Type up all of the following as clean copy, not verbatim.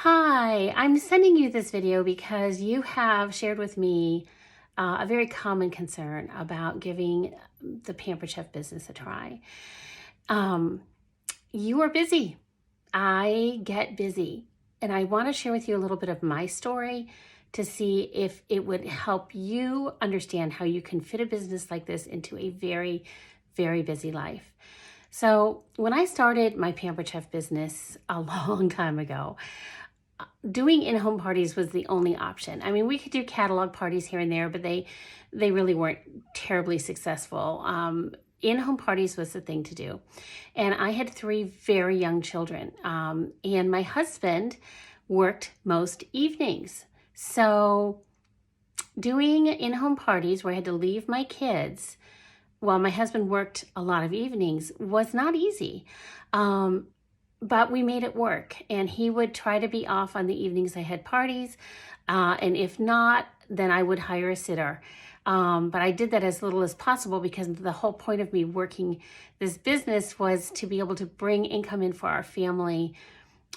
Hi, I'm sending you this video because you have shared with me a very common concern about giving the Pampered Chef business a try. Um, you are busy. I get busy, and I want to share with you a little bit of my story to see if it would help you understand how you can fit a business like this into a very, very busy life. So when I started my Pampered Chef business a long time ago, doing in-home parties was the only option. I mean, we could do catalog parties here and there, but they really weren't terribly successful. In-home parties was the thing to do. And I had three very young children. And my husband worked most evenings. So doing in-home parties where I had to leave my kids while my husband worked a lot of evenings was not easy. But we made it work, and he would try to be off on the evenings I had parties, and if not, then I would hire a sitter. But I did that as little as possible because the whole point of me working this business was to be able to bring income in for our family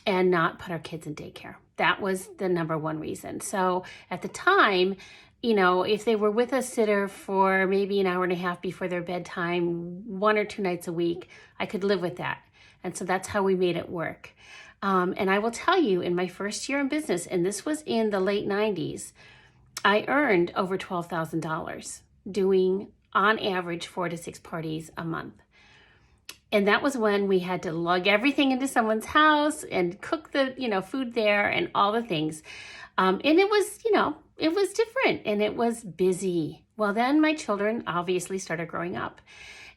and not put our kids in daycare. That was the number one reason. So at the time, if they were with a sitter for maybe an hour and a half before their bedtime, 1 or 2 nights a week, I could live with that. And so that's how we made it work. And I will tell you, in my first year in business, and this was in the late 90s, I earned over $12,000 doing, on average, 4 to 6 parties a month. And that was when we had to lug everything into someone's house and cook the, food there and all the things. And it was, it was different and it was busy. Well, then my children obviously started growing up.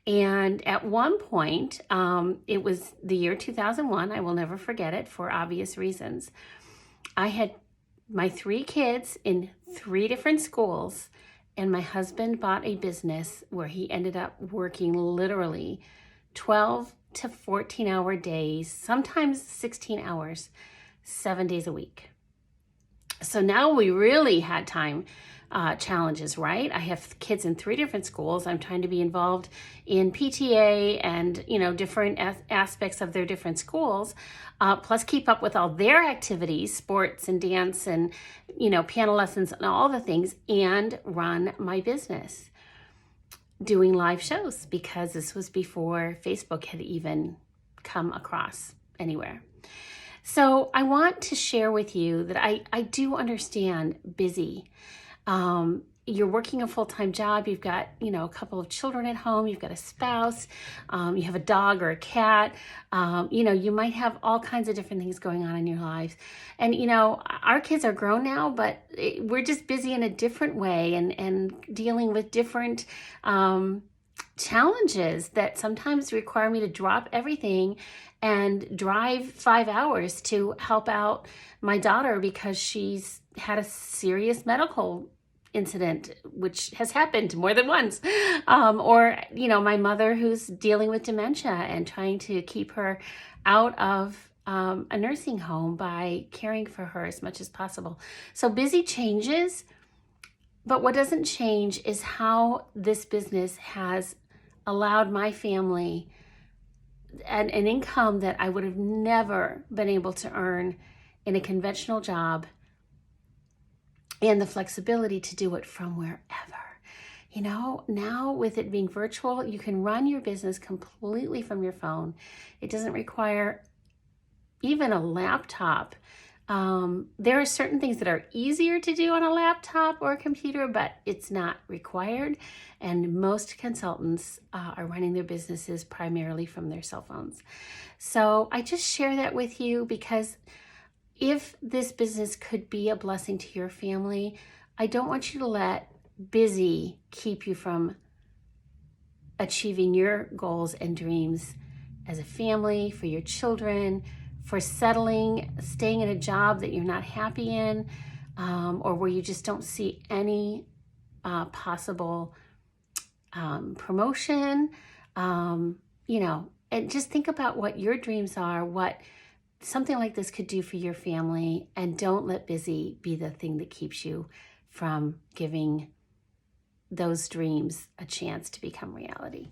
And at one point, it was the year 2001. I will never forget it for obvious reasons. I had my 3 kids in 3 different schools, and my husband bought a business where he ended up working literally 12 to 14-hour days, sometimes 16 hours, 7 days a week. So now we really had time challenges, right? I have kids in 3 different schools. I'm trying to be involved in PTA and, different aspects of their different schools, plus keep up with all their activities, sports and dance and, piano lessons and all the things, and run my business doing live shows because this was before Facebook had even come across anywhere. So I want to share with you that I do understand busy. You're working a full-time job, you've got, a couple of children at home, you've got a spouse, you have a dog or a cat, you might have all kinds of different things going on in your lives. And, our kids are grown now, but we're just busy in a different way and dealing with different challenges that sometimes require me to drop everything and drive 5 hours to help out my daughter because she's had a serious medical incident, which has happened more than once. Or, my mother who's dealing with dementia and trying to keep her out of a nursing home by caring for her as much as possible. So busy changes, but what doesn't change is how this business has allowed my family an income that I would have never been able to earn in a conventional job, and the flexibility to do it from wherever. Now with it being virtual, you can run your business completely from your phone. It doesn't require even a laptop. There are certain things that are easier to do on a laptop or a computer, but it's not required. And most consultants are running their businesses primarily from their cell phones. So I just share that with you because if this business could be a blessing to your family, I don't want you to let busy keep you from achieving your goals and dreams as a family, for your children, for staying in a job that you're not happy in, or where you just don't see any possible promotion, and just think about what your dreams are, what something like this could do for your family, and don't let busy be the thing that keeps you from giving those dreams a chance to become reality.